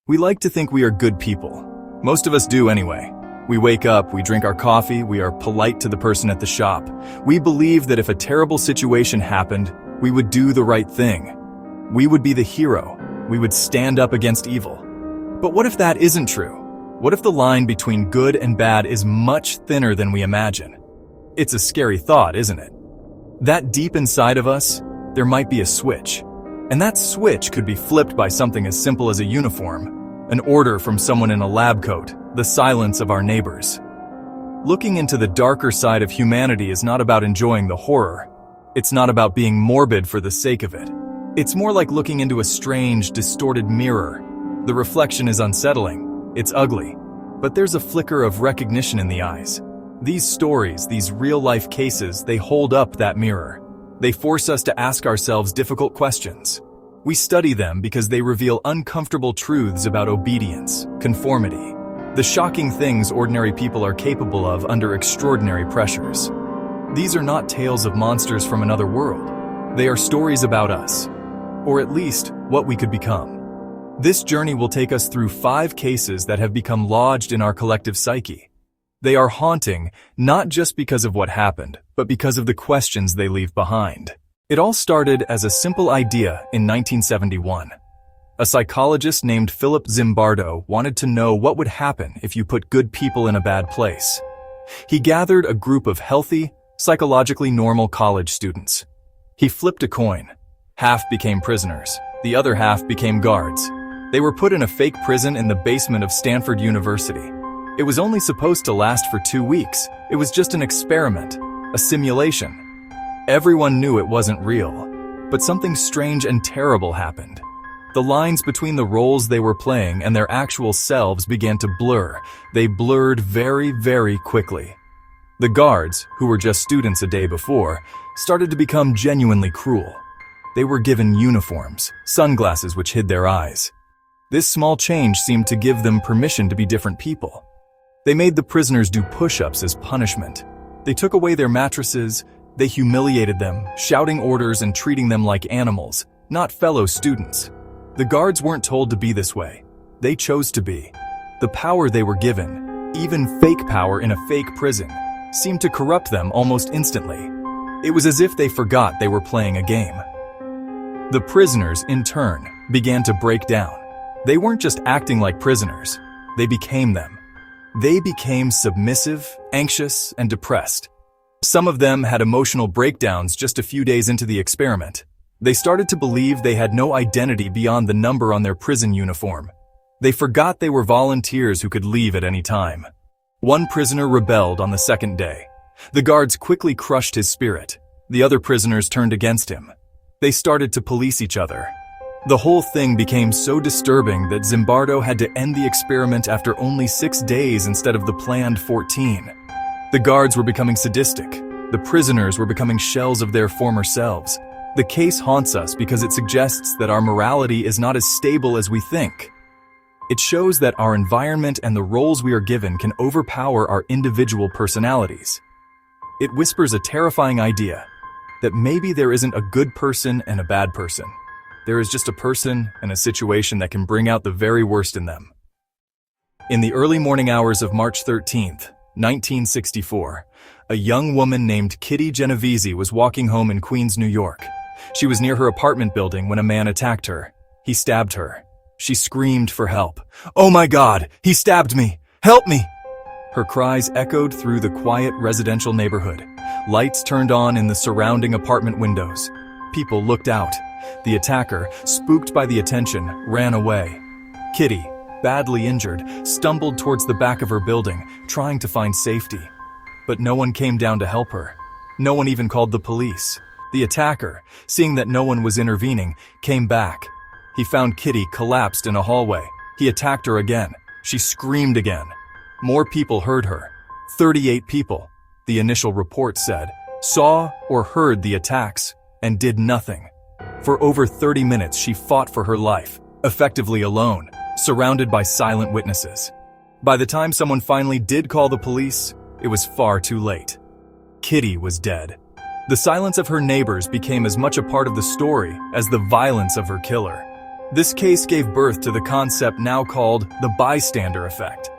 We like to think we are good people. Most of us do anyway. We wake up, we drink our coffee, we are polite to the person at the shop. We believe that if a terrible situation happened, we would do the right thing. We would be the hero. We would stand up against evil. But what if that isn't true? What if the line between good and bad is much thinner than we imagine? It's a scary thought, isn't it? That deep inside of us, there might be a switch. And that switch could be flipped by something as simple as a uniform, an order from someone in a lab coat, the silence of our neighbors. Looking into the darker side of humanity is not about enjoying the horror. It's not about being morbid for the sake of it. It's more like looking into a strange, distorted mirror. The reflection is unsettling. It's ugly. But there's a flicker of recognition in the eyes. These stories, these real-life cases, they hold up that mirror. They force us to ask ourselves difficult questions. We study them because they reveal uncomfortable truths about obedience, conformity, the shocking things ordinary people are capable of under extraordinary pressures. These are not tales of monsters from another world. They are stories about us, or at least what we could become. This journey will take us through 5 cases that have become lodged in our collective psyche. They are haunting, not just because of what happened, but because of the questions they leave behind. It all started as a simple idea in 1971. A psychologist named Philip Zimbardo wanted to know what would happen if you put good people in a bad place. He gathered a group of healthy, psychologically normal college students. He flipped a coin. Half became prisoners. The other half became guards. They were put in a fake prison in the basement of Stanford University. It was only supposed to last for 2 weeks. It was just an experiment, a simulation. Everyone knew it wasn't real, but something strange and terrible happened. The lines between the roles they were playing and their actual selves began to blur. They blurred very, very quickly. The guards, who were just students a day before, started to become genuinely cruel. They were given uniforms, sunglasses which hid their eyes. This small change seemed to give them permission to be different people. They made the prisoners do push-ups as punishment. They took away their mattresses. They humiliated them, shouting orders and treating them like animals, not fellow students. The guards weren't told to be this way. They chose to be. The power they were given, even fake power in a fake prison, seemed to corrupt them almost instantly. It was as if they forgot they were playing a game. The prisoners, in turn, began to break down. They weren't just acting like prisoners. They became them. They became submissive, anxious, and depressed. Some of them had emotional breakdowns just a few days into the experiment. They started to believe they had no identity beyond the number on their prison uniform. They forgot they were volunteers who could leave at any time. One prisoner rebelled on the second day. The guards quickly crushed his spirit. The other prisoners turned against him. They started to police each other. The whole thing became so disturbing that Zimbardo had to end the experiment after only 6 days instead of the planned 14. The guards were becoming sadistic. The prisoners were becoming shells of their former selves. The case haunts us because it suggests that our morality is not as stable as we think. It shows that our environment and the roles we are given can overpower our individual personalities. It whispers a terrifying idea that maybe there isn't a good person and a bad person. There is just a person and a situation that can bring out the very worst in them. In the early morning hours of March 13th, 1964, a young woman named Kitty Genovese was walking home in Queens, New York. She was near her apartment building when a man attacked her. He stabbed her. She screamed for help. "Oh my God, he stabbed me! Help me!" Her cries echoed through the quiet residential neighborhood. Lights turned on in the surrounding apartment windows. People looked out. The attacker, spooked by the attention, ran away. Kitty, badly injured, stumbled towards the back of her building, trying to find safety. But no one came down to help her. No one even called the police. The attacker, seeing that no one was intervening, came back. He found Kitty collapsed in a hallway. He attacked her again. She screamed again. More people heard her. 38 people, the initial report said, saw or heard the attacks and did nothing. For over 30 minutes, she fought for her life, effectively alone, surrounded by silent witnesses. By the time someone finally did call the police, it was far too late. Kitty was dead. The silence of her neighbors became as much a part of the story as the violence of her killer. This case gave birth to the concept now called the bystander effect.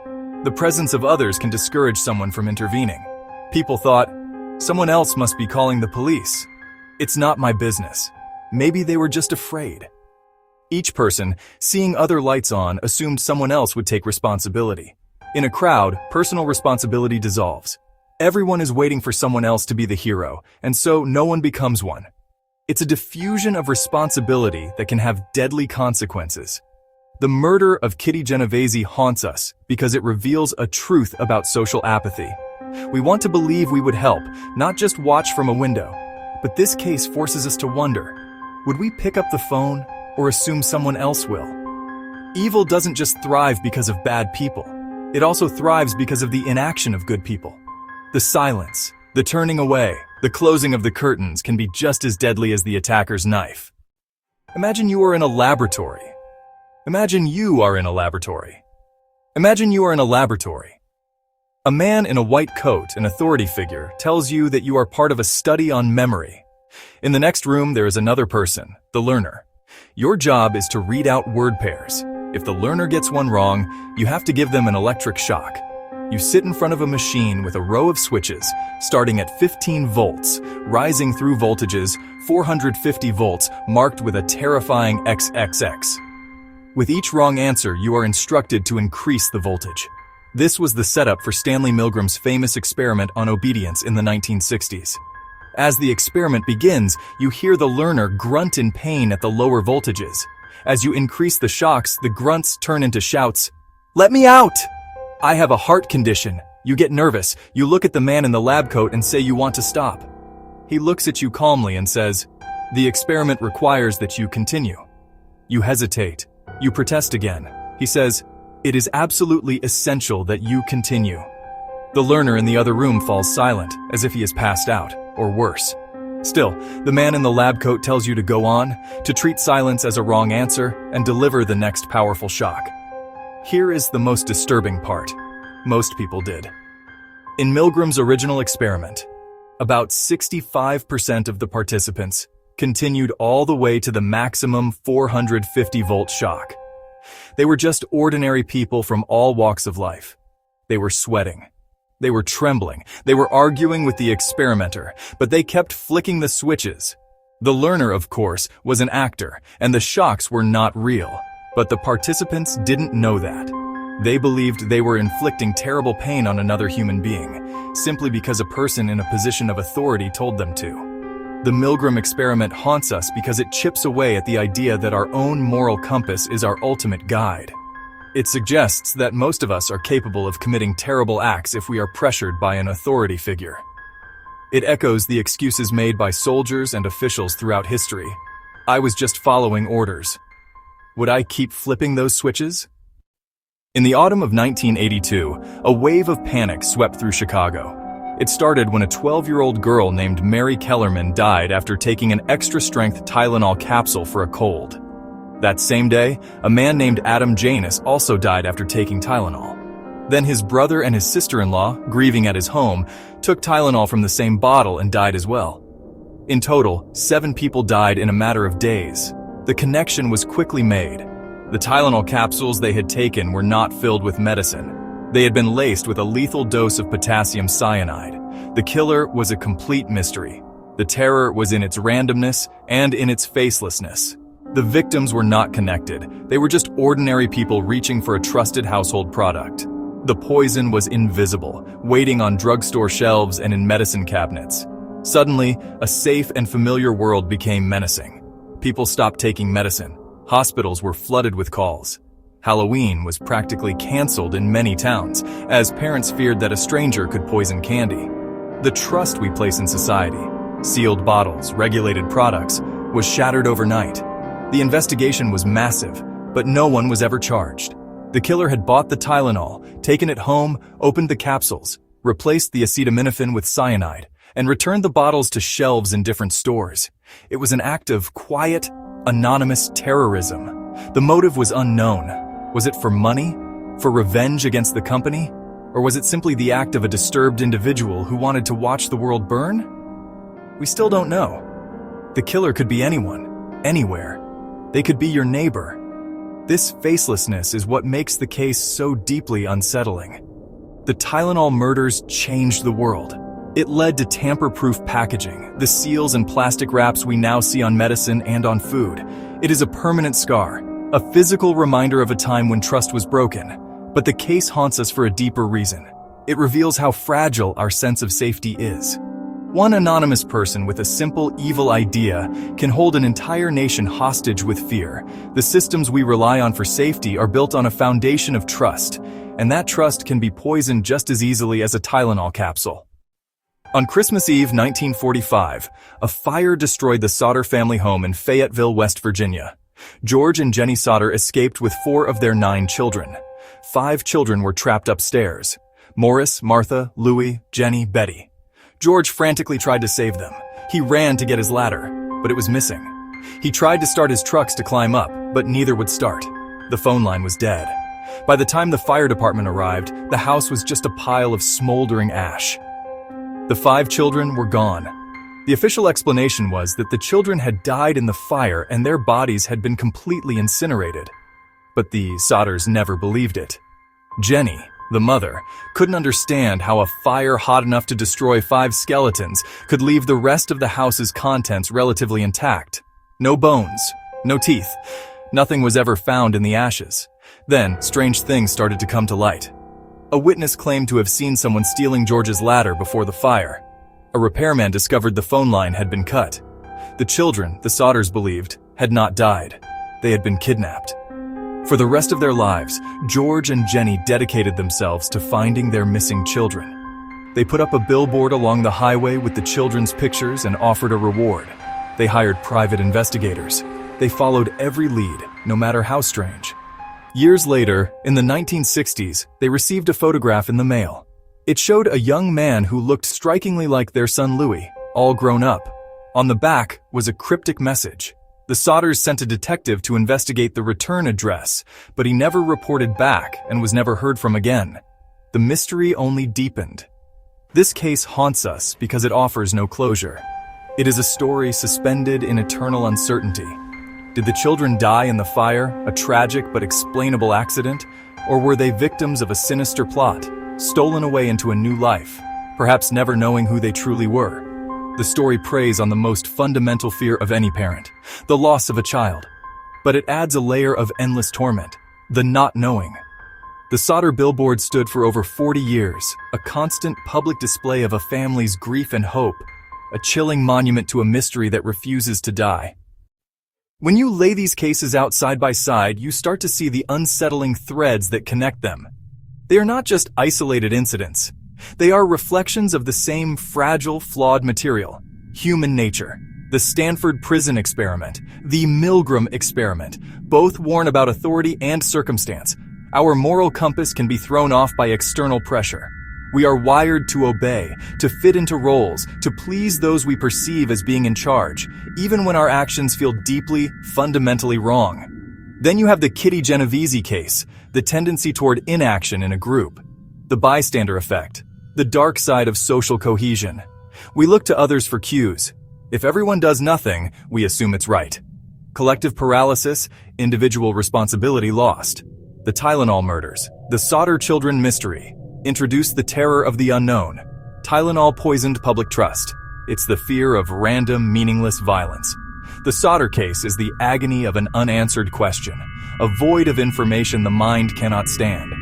The presence of others can discourage someone from intervening. People thought, someone else must be calling the police. It's not my business. Maybe they were just afraid. Each person, seeing other lights on, assumed someone else would take responsibility. In a crowd, personal responsibility dissolves. Everyone is waiting for someone else to be the hero, and so no one becomes one. It's a diffusion of responsibility that can have deadly consequences. The murder of Kitty Genovese haunts us because it reveals a truth about social apathy. We want to believe we would help, not just watch from a window. But this case forces us to wonder, would we pick up the phone or assume someone else will? Evil doesn't just thrive because of bad people. It also thrives because of the inaction of good people. The silence, the turning away, the closing of the curtains can be just as deadly as the attacker's knife. Imagine you are in a laboratory. Imagine you are in a laboratory. Imagine you are in a laboratory. A man in a white coat, an authority figure, tells you that you are part of a study on memory. In the next room, there is another person, the learner. Your job is to read out word pairs. If the learner gets one wrong, you have to give them an electric shock. You sit in front of a machine with a row of switches, starting at 15 volts, rising through voltages 450 volts, marked with a terrifying XXX. With each wrong answer, you are instructed to increase the voltage. This was the setup for Stanley Milgram's famous experiment on obedience in the 1960s. As the experiment begins, you hear the learner grunt in pain at the lower voltages. As you increase the shocks, the grunts turn into shouts, "Let me out! I have a heart condition." You get nervous. You look at the man in the lab coat and say you want to stop. He looks at you calmly and says, "The experiment requires that you continue." You hesitate. You protest again. He says, "It is absolutely essential that you continue." The learner in the other room falls silent, as if he has passed out, or worse. Still, the man in the lab coat tells you to go on, to treat silence as a wrong answer, and deliver the next powerful shock. Here is the most disturbing part. Most people did. In Milgram's original experiment, about 65% of the participants continued all the way to the maximum 450-volt shock. They were just ordinary people from all walks of life. They were sweating. They were trembling. They were arguing with the experimenter, but they kept flicking the switches. The learner, of course, was an actor, and the shocks were not real. But the participants didn't know that. They believed they were inflicting terrible pain on another human being, simply because a person in a position of authority told them to. The Milgram experiment haunts us because it chips away at the idea that our own moral compass is our ultimate guide. It suggests that most of us are capable of committing terrible acts if we are pressured by an authority figure. It echoes the excuses made by soldiers and officials throughout history. I was just following orders. Would I keep flipping those switches? In the autumn of 1982, a wave of panic swept through Chicago. It started when a 12-year-old girl named Mary Kellerman died after taking an extra-strength Tylenol capsule for a cold. That same day, a man named Adam Janus also died after taking Tylenol. Then his brother and his sister-in-law, grieving at his home, took Tylenol from the same bottle and died as well. In total, 7 people died in a matter of days. The connection was quickly made. The Tylenol capsules they had taken were not filled with medicine. They had been laced with a lethal dose of potassium cyanide. The killer was a complete mystery. The terror was in its randomness and in its facelessness. The victims were not connected. They were just ordinary people reaching for a trusted household product. The poison was invisible, waiting on drugstore shelves and in medicine cabinets. Suddenly, a safe and familiar world became menacing. People stopped taking medicine. Hospitals were flooded with calls. Halloween was practically canceled in many towns, as parents feared that a stranger could poison candy. The trust we place in society, sealed bottles, regulated products, was shattered overnight. The investigation was massive, but no one was ever charged. The killer had bought the Tylenol, taken it home, opened the capsules, replaced the acetaminophen with cyanide, and returned the bottles to shelves in different stores. It was an act of quiet, anonymous terrorism. The motive was unknown. Was it for money? For revenge against the company? Or was it simply the act of a disturbed individual who wanted to watch the world burn? We still don't know. The killer could be anyone, anywhere. They could be your neighbor, This facelessness is what makes the case so deeply unsettling. The Tylenol murders changed the world. It led to tamper-proof packaging, the seals and plastic wraps we now see on medicine and on food. It is a permanent scar, a physical reminder of a time when trust was broken. But the case haunts us for a deeper reason. It reveals how fragile our sense of safety is. One anonymous person with a simple, evil idea can hold an entire nation hostage with fear. The systems we rely on for safety are built on a foundation of trust, and that trust can be poisoned just as easily as a Tylenol capsule. On Christmas Eve 1945, a fire destroyed the Sodder family home in Fayetteville, West Virginia. George and Jenny Sodder escaped with 4 of their 9 children. 5 children were trapped upstairs: Morris, Martha, Louie, Jenny, Betty. George frantically tried to save them. He ran to get his ladder, but it was missing. He tried to start his trucks to climb up, but neither would start. The phone line was dead. By the time the fire department arrived, the house was just a pile of smoldering ash. The 5 children were gone. The official explanation was that the children had died in the fire and their bodies had been completely incinerated. But the Sodders never believed it. Jenny, the mother, couldn't understand how a fire hot enough to destroy 5 skeletons could leave the rest of the house's contents relatively intact. No bones, no teeth. Nothing was ever found in the ashes. Then, strange things started to come to light. A witness claimed to have seen someone stealing George's ladder before the fire. A repairman discovered the phone line had been cut. The children, the Sodders believed, had not died. They had been kidnapped. For the rest of their lives, George and Jenny dedicated themselves to finding their missing children. They put up a billboard along the highway with the children's pictures and offered a reward. They hired private investigators. They followed every lead, no matter how strange. Years later, in the 1960s, they received a photograph in the mail. It showed a young man who looked strikingly like their son Louie, all grown up. On the back was a cryptic message. The Sodders sent a detective to investigate the return address, but he never reported back and was never heard from again. The mystery only deepened. This case haunts us because it offers no closure. It is a story suspended in eternal uncertainty. Did the children die in the fire, a tragic but explainable accident, or were they victims of a sinister plot, stolen away into a new life, perhaps never knowing who they truly were? The story preys on the most fundamental fear of any parent, the loss of a child. But it adds a layer of endless torment, the not knowing. The Sodder billboard stood for over 40 years, a constant public display of a family's grief and hope, a chilling monument to a mystery that refuses to die. When you lay these cases out side by side, you start to see the unsettling threads that connect them. They are not just isolated incidents. They are reflections of the same fragile, flawed material: human nature. The Stanford Prison Experiment, the Milgram Experiment, both warn about authority and circumstance. Our moral compass can be thrown off by external pressure. We are wired to obey, to fit into roles, to please those we perceive as being in charge, even when our actions feel deeply, fundamentally wrong. Then you have the Kitty Genovese case, the tendency toward inaction in a group. The bystander effect, the dark side of social cohesion. We look to others for cues. If everyone does nothing, we assume it's right. Collective paralysis, individual responsibility lost. The Tylenol murders, the Sodder children mystery, introduced the terror of the unknown. Tylenol poisoned public trust. It's the fear of random, meaningless violence. The Sodder case is the agony of an unanswered question, a void of information the mind cannot stand.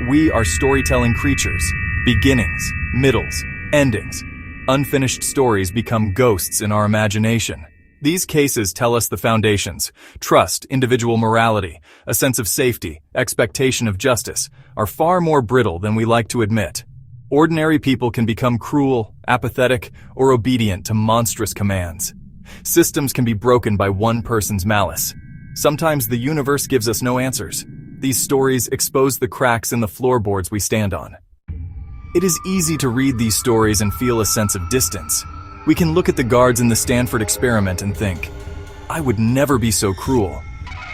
We are storytelling creatures. Beginnings, middles, endings. Unfinished stories become ghosts in our imagination. These cases tell us the foundations: trust, individual morality, a sense of safety, expectation of justice, are far more brittle than we like to admit. Ordinary people can become cruel, apathetic, or obedient to monstrous commands. Systems can be broken by one person's malice. Sometimes the universe gives us no answers. These stories expose the cracks in the floorboards we stand on. It is easy to read these stories and feel a sense of distance. We can look at the guards in the Stanford experiment and think, I would never be so cruel.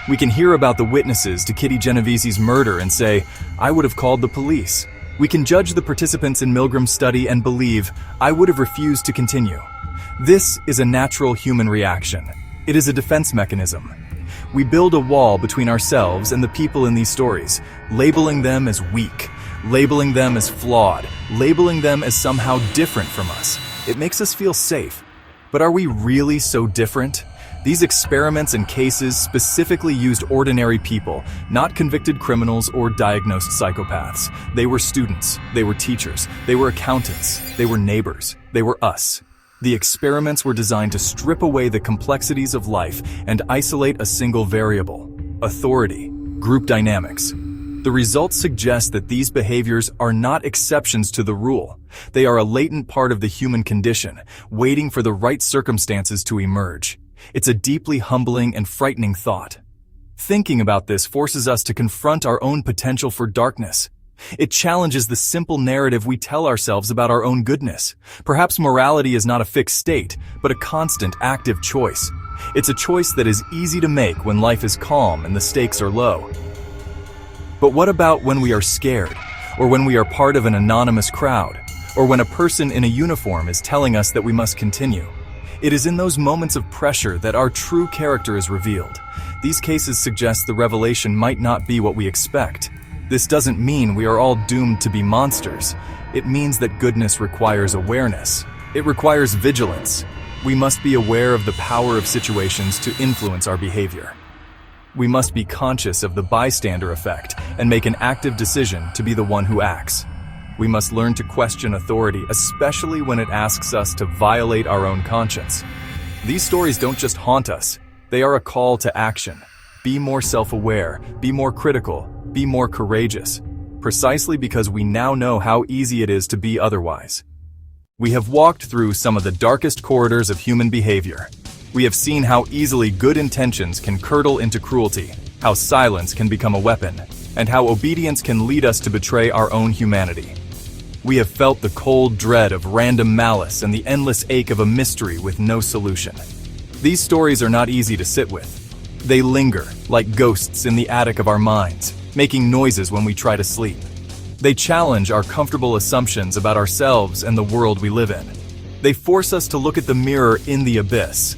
We can hear about the witnesses to Kitty Genovese's murder and say, I would have called the police. We can judge the participants in Milgram's study and believe, I would have refused to continue. This is a natural human reaction. It is a defense mechanism. We build a wall between ourselves and the people in these stories, labeling them as weak, labeling them as flawed, labeling them as somehow different from us. It makes us feel safe. But are we really so different? These experiments and cases specifically used ordinary people, not convicted criminals or diagnosed psychopaths. They were students, they were teachers, they were accountants, they were neighbors, they were us. The experiments were designed to strip away the complexities of life and isolate a single variable: authority, group dynamics. The results suggest that these behaviors are not exceptions to the rule. They are a latent part of the human condition, waiting for the right circumstances to emerge. It's a deeply humbling and frightening thought. Thinking about this forces us to confront our own potential for darkness. It challenges the simple narrative we tell ourselves about our own goodness. Perhaps morality is not a fixed state, but a constant, active choice. It's a choice that is easy to make when life is calm and the stakes are low. But what about when we are scared, or when we are part of an anonymous crowd, or when a person in a uniform is telling us that we must continue? It is in those moments of pressure that our true character is revealed. These cases suggest the revelation might not be what we expect. This doesn't mean we are all doomed to be monsters. It means that goodness requires awareness. It requires vigilance. We must be aware of the power of situations to influence our behavior. We must be conscious of the bystander effect and make an active decision to be the one who acts. We must learn to question authority, especially when it asks us to violate our own conscience. These stories don't just haunt us, they are a call to action. Be more self-aware, be more critical, be more courageous, precisely because we now know how easy it is to be otherwise. We have walked through some of the darkest corridors of human behavior. We have seen how easily good intentions can curdle into cruelty, how silence can become a weapon, and how obedience can lead us to betray our own humanity. We have felt the cold dread of random malice and the endless ache of a mystery with no solution. These stories are not easy to sit with. They linger like ghosts in the attic of our minds, making noises when we try to sleep. They challenge our comfortable assumptions about ourselves and the world we live in. They force us to look at the mirror in the abyss.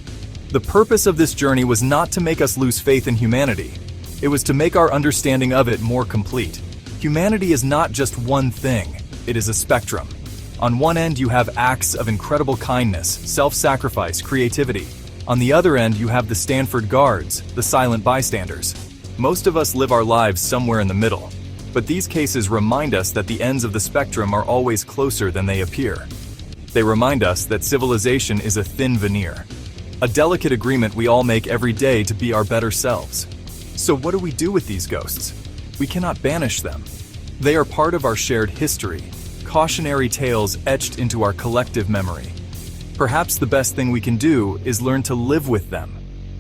The purpose of this journey was not to make us lose faith in humanity. It was to make our understanding of it more complete. Humanity is not just one thing. It is a spectrum. On one end, you have acts of incredible kindness, self-sacrifice, creativity. On the other end, you have the Stanford Guards, the silent bystanders. Most of us live our lives somewhere in the middle, but these cases remind us that the ends of the spectrum are always closer than they appear. They remind us that civilization is a thin veneer, a delicate agreement we all make every day to be our better selves. So what do we do with these ghosts? We cannot banish them. They are part of our shared history, cautionary tales etched into our collective memory. Perhaps the best thing we can do is learn to live with them.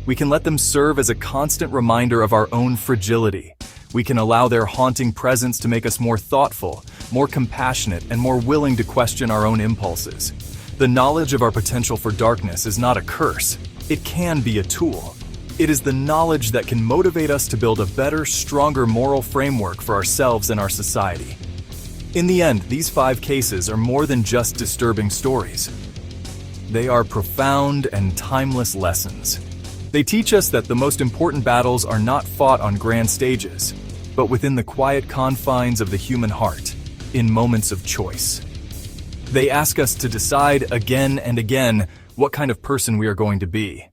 We can let them serve as a constant reminder of our own fragility. We can allow their haunting presence to make us more thoughtful, more compassionate, and more willing to question our own impulses. The knowledge of our potential for darkness is not a curse. It can be a tool. It is the knowledge that can motivate us to build a better, stronger moral framework for ourselves and our society. In the end, these 5 cases are more than just disturbing stories. They are profound and timeless lessons. They teach us that the most important battles are not fought on grand stages, but within the quiet confines of the human heart, in moments of choice. They ask us to decide again and again what kind of person we are going to be.